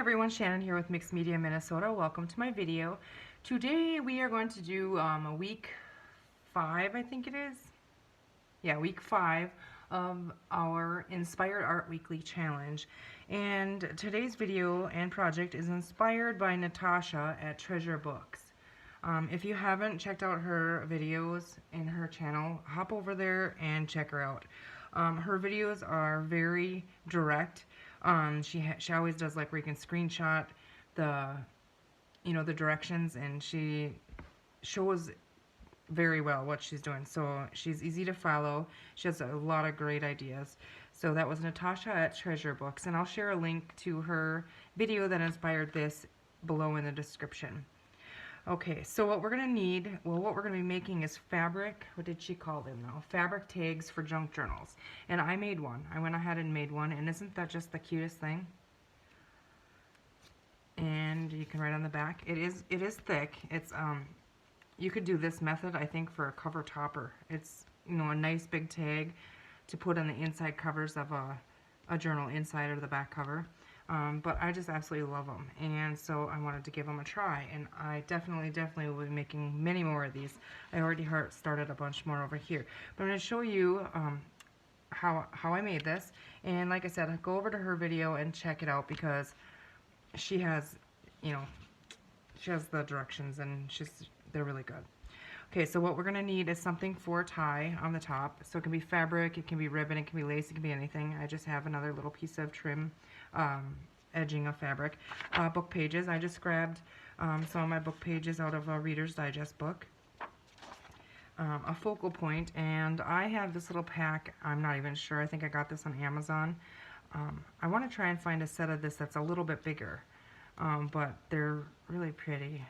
everyone, Shannon here with Mixed Media Minnesota. Welcome to my video. Today we are going to do a week 5, I think it is. Yeah, week 5 of our Inspired Art Weekly Challenge. And today's video and project is inspired by Natasha at Treasure Books. If you haven't checked out her videos in her channel, hop over there and check her out. Her videos are very direct. She always does like where you can screenshot the the directions, and she shows very well what she's doing. So she's easy to follow. She has a lot of great ideas. So that was Natasha at Treasure Books, and I'll share a link to her video that inspired this below in the description. Okay, so what we're going to need, what we're going to be making is fabric, what did she call them though? Fabric tags for junk journals. And I made one. I went ahead and made one, and isn't that just the cutest thing? And you can write on the back. It is thick. It's you could do this method, I think, for a cover topper. It's, a nice big tag to put on the inside covers of a journal, inside or the back cover. But I just absolutely love them, and so I wanted to give them a try, and I definitely will be making many more of these. I already started a bunch more over here, but I'm going to show you how I made this. And like I said, go over to her video and check it out, because she has, she has the directions, and they're really good. Okay, so what we're going to need is something for a tie on the top. So it can be fabric, it can be ribbon, it can be lace, it can be anything. I just have another little piece of trim edging of fabric. Book pages. I just grabbed some of my book pages out of a Reader's Digest book. A focal point, and I have this little pack. I'm not even sure. I think I got this on Amazon. I want to try and find a set of this that's a little bit bigger, but they're really pretty.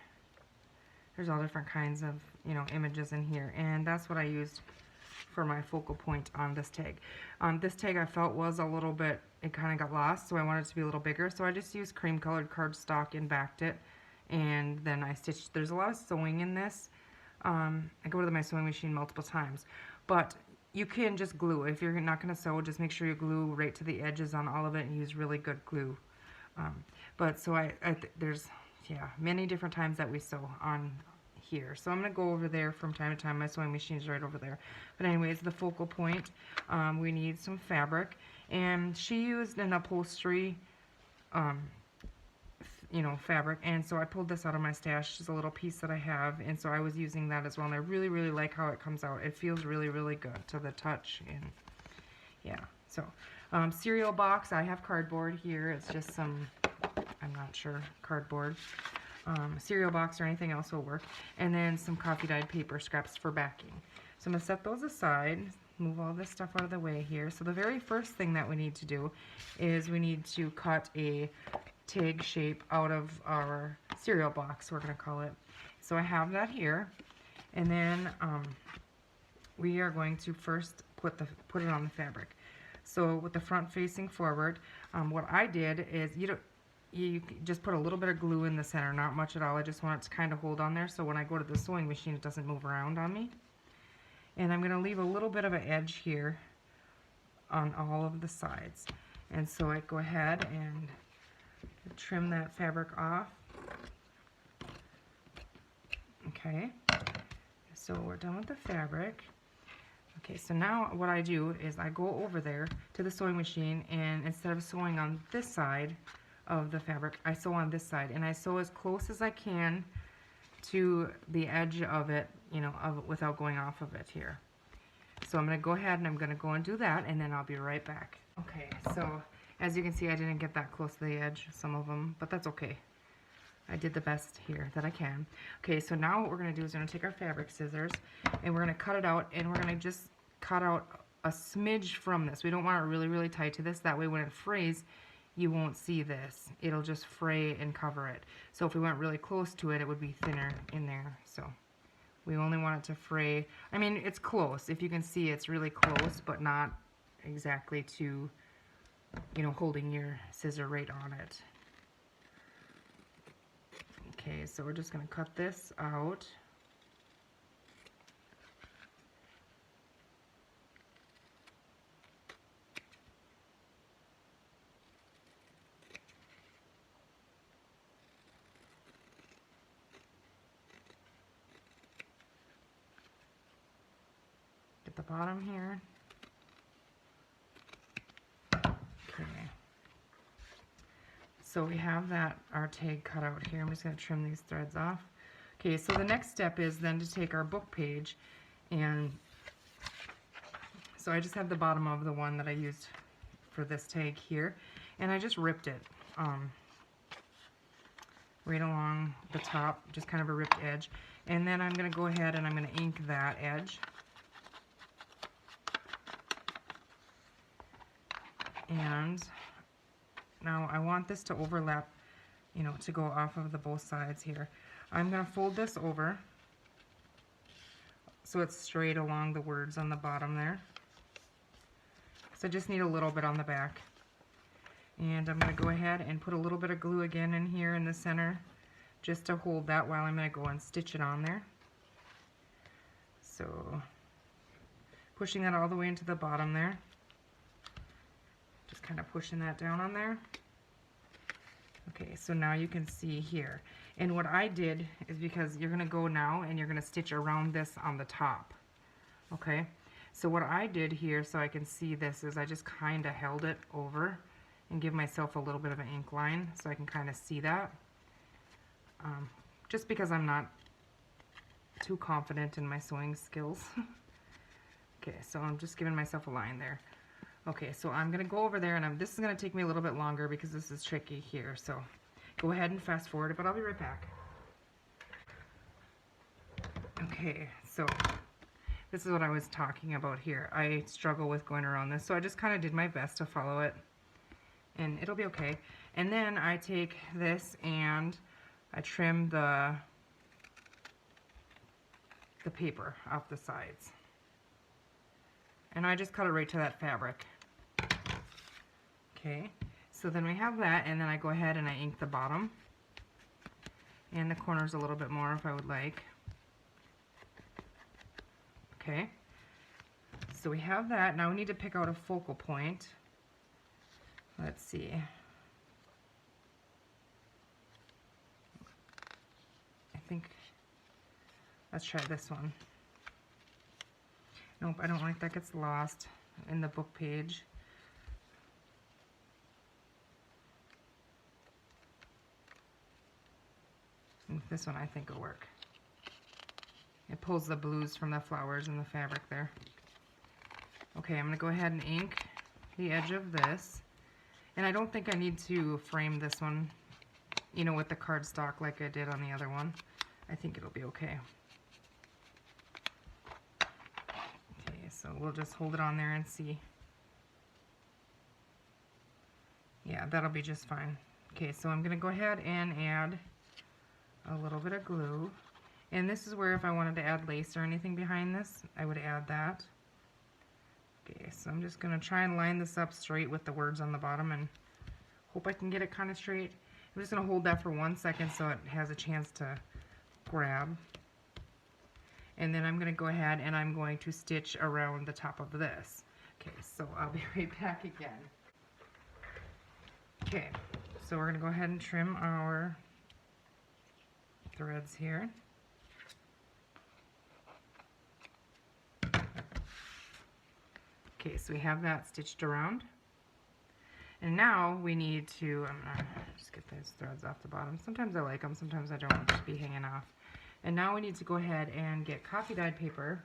There's all different kinds of images in here, and that's what I used for my focal point on this tag. This tag I felt was a little bit, it kind of got lost, so I wanted it to be a little bigger, so I just used cream colored cardstock and backed it, and then I stitched. There's a lot of sewing in this. I go to my sewing machine multiple times, but you can just glue. If you're not going to sew, just make sure you glue right to the edges on all of it and use really good glue. But so there's many different times that we sew on here. So I'm going to go over there from time to time. My sewing machine's right over there. But anyways, the focal point, we need some fabric, and she used an upholstery fabric, and so I pulled this out of my stash. It's a little piece that I have, and so I was using that as well, and I really like how it comes out. It feels really good to the touch, and yeah. So cereal box, I have cardboard here. It's just some, I'm not sure, cardboard. Cereal box or anything else will work, and then some coffee dyed paper scraps for backing. So I'm going to set those aside, move all this stuff out of the way here. So the very first thing that we need to do is we need to cut a tag shape out of our cereal box, we're going to call it. So I have that here, and then we are going to first put it on the fabric. So with the front facing forward, what I did is, you just put a little bit of glue in the center, not much at all. I just want it to kind of hold on there, so when I go to the sewing machine it doesn't move around on me. And I'm going to leave a little bit of an edge here on all of the sides. And so I go ahead and trim that fabric off. Okay, so we're done with the fabric. Okay, so now what I do is I go over there to the sewing machine, and instead of sewing on this side of the fabric, I sew on this side, and I sew as close as I can to the edge of it, without going off of it here. So I'm going to go ahead and I'm going to go and do that, and then I'll be right back. Okay, so as you can see, I didn't get that close to the edge, some of them, but that's okay. I did the best here that I can. Okay, so now what we're going to do is we're going to take our fabric scissors, and we're going to cut it out, and we're going to just cut out a smidge from this. We don't want it really tight to this. That way when it frays, you won't see this. It'll just fray and cover it. So if we went really close to it, it would be thinner in there. So we only want it to fray. I mean, it's close. If you can see, it's really close, but not exactly to, holding your scissor right on it. Okay, so we're just going to cut this out. bottom here. Okay. So we have that, our tag cut out here. I'm just going to trim these threads off. Okay, so the next step is then to take our book page, and so I just have the bottom of the one that I used for this tag here, and I just ripped it right along the top, just kind of a ripped edge. And then I'm going to go ahead and I'm going to ink that edge. And now I want this to overlap, you know, to go off of the both sides here. I'm going to fold this over so it's straight along the words on the bottom there. So I just need a little bit on the back. And I'm going to go ahead and put a little bit of glue again in here in the center just to hold that while I'm going to go and stitch it on there. So pushing that all the way into the bottom there. Just kind of pushing that down on there. Okay, so now you can see here. And what I did is, because you're going to go now and you're going to stitch around this on the top. Okay, so what I did here so I can see this is I just kind of held it over and give myself a little bit of an ink line so I can kind of see that. Just because I'm not too confident in my sewing skills. Okay, so I'm just giving myself a line there. Okay, so I'm going to go over there, and this is going to take me a little bit longer because this is tricky here. So go ahead and fast forward it, but I'll be right back. Okay, so this is what I was talking about here. I struggle with going around this, so I just kind of did my best to follow it, and it'll be okay. And then I take this and I trim the paper off the sides. And I just cut it right to that fabric. Okay, so then we have that, and then I go ahead and I ink the bottom and the corners a little bit more if I would like. Okay, so we have that. Now we need to pick out a focal point. Let's see. I think, let's try this one. Nope, I don't like that gets lost in the book page. And this one I think will work. It pulls the blues from the flowers and the fabric there. Okay, I'm going to go ahead and ink the edge of this. And I don't think I need to frame this one, you know, with the cardstock like I did on the other one. I think it'll be okay. So we'll just hold it on there and see. Yeah, that'll be just fine. Okay, so I'm going to go ahead and add a little bit of glue. And this is where if I wanted to add lace or anything behind this, I would add that. Okay, so I'm just going to try and line this up straight with the words on the bottom and hope I can get it kind of straight. I'm just going to hold that for 1 second so it has a chance to grab. And then I'm going to go ahead and I'm going to stitch around the top of this. Okay, so I'll be right back again. Okay, so we're going to go ahead and trim our threads here. Okay, so we have that stitched around. And now we need to, I'm going to just get those threads off the bottom. Sometimes I like them, sometimes I don't want them to be hanging off. And now we need to go ahead and get coffee dyed paper,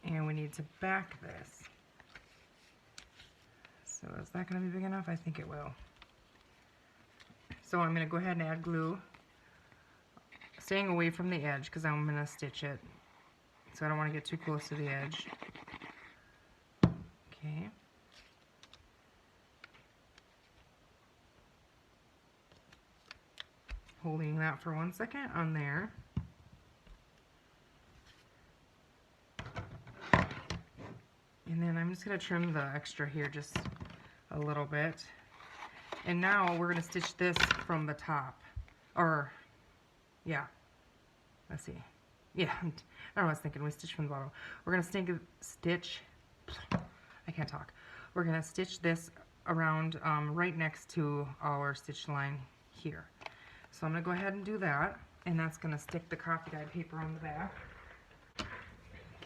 and we need to back this. So is that going to be big enough? I think it will. So I'm going to go ahead and add glue, staying away from the edge because I'm going to stitch it. So I don't want to get too close to the edge. Okay. Holding that for 1 second on there. And then I'm just going to trim the extra here just a little bit. And now we're going to stitch this from the top. Or, yeah. Let's see. Yeah, I don't know what I was thinking. We stitch from the bottom. We're going to stitch, I can't talk. We're going to stitch this around right next to our stitch line here. So I'm going to go ahead and do that, and that's going to stick the coffee dyed paper on the back.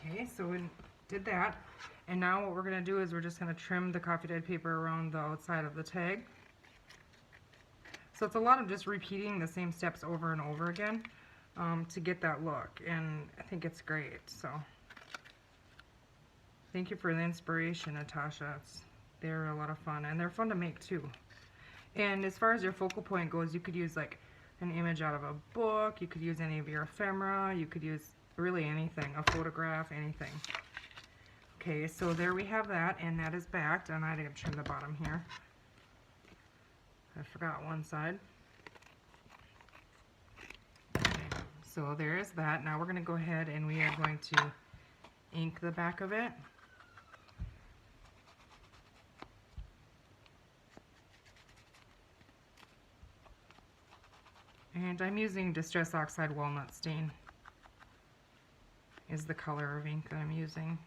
Okay, so we did that. And now what we're going to do is we're just going to trim the coffee dyed paper around the outside of the tag. So it's a lot of just repeating the same steps over and over again to get that look. And I think it's great. So thank you for the inspiration, Natasha. They're a lot of fun. And they're fun to make too. And as far as your focal point goes, you could use like an image out of a book. You could use any of your ephemera. You could use really anything, a photograph, anything. Okay, so there we have that, and that is backed. And I didn't trim the bottom here. I forgot one side. Okay, so there is that. Now we're going to go ahead and we are going to ink the back of it. And I'm using Distress Oxide Walnut Stain is the color of ink that I'm using.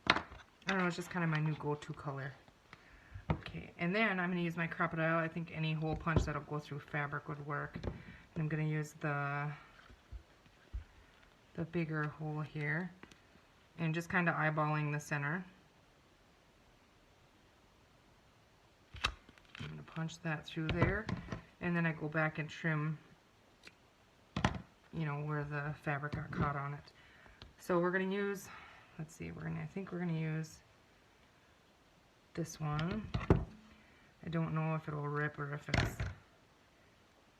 I don't know, it's just kind of my new go-to color. Okay, and then I'm going to use my Crocodile. I think any hole punch that'll go through fabric would work. And I'm going to use the bigger hole here and just kind of eyeballing the center. I'm going to punch that through there. And then I go back and trim, you know, where the fabric got caught on it. So we're going to use, let's see, I think we're going to use this one. I don't know if it'll rip or if it's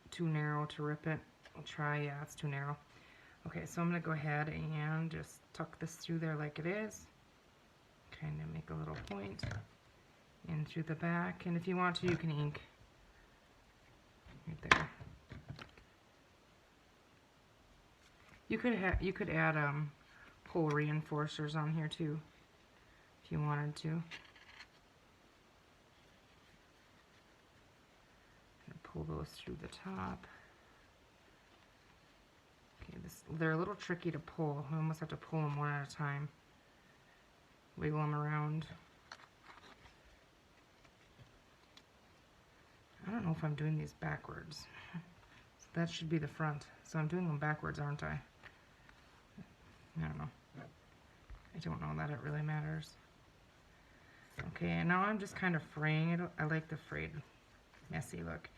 too narrow to rip it. I'll try, yeah, it's too narrow. Okay, so I'm going to go ahead and just tuck this through there like it is. Kind of make a little point in through the back. And if you want to, you can ink right there. You could add pull reinforcers on here too, if you wanted to. Pull those through the top. Okay, they're a little tricky to pull. We almost have to pull them one at a time. Wiggle them around. I don't know if I'm doing these backwards. So that should be the front. So I'm doing them backwards, aren't I? I don't know. I don't know that it really matters. Okay, and now I'm just kind of fraying it. I like the frayed, messy look.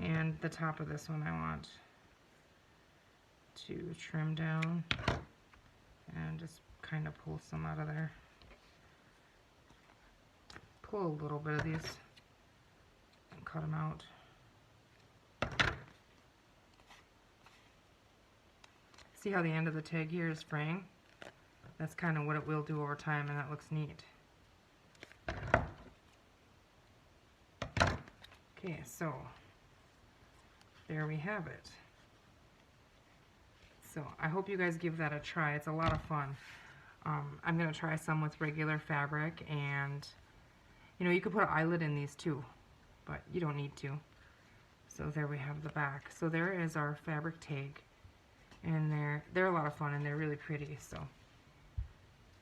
And the top of this one I want to trim down and just kind of pull some out of there. Pull a little bit of these. Cut them out. See how the end of the tag here is fraying? That's kind of what it will do over time, and that looks neat. Okay, so there we have it. So I hope you guys give that a try. It's a lot of fun. I'm going to try some with regular fabric, and you know, you could put an eyelet in these too, but you don't need to. So there we have the back. So there is our fabric tag, and they're a lot of fun and they're really pretty. So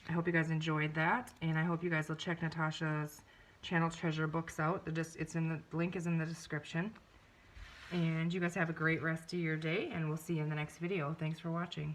I hope you guys enjoyed that, and I hope you guys will check Natasha's channel Treasure books out. The link is in the description. And you guys have a great rest of your day, and we'll see you in the next video. Thanks for watching.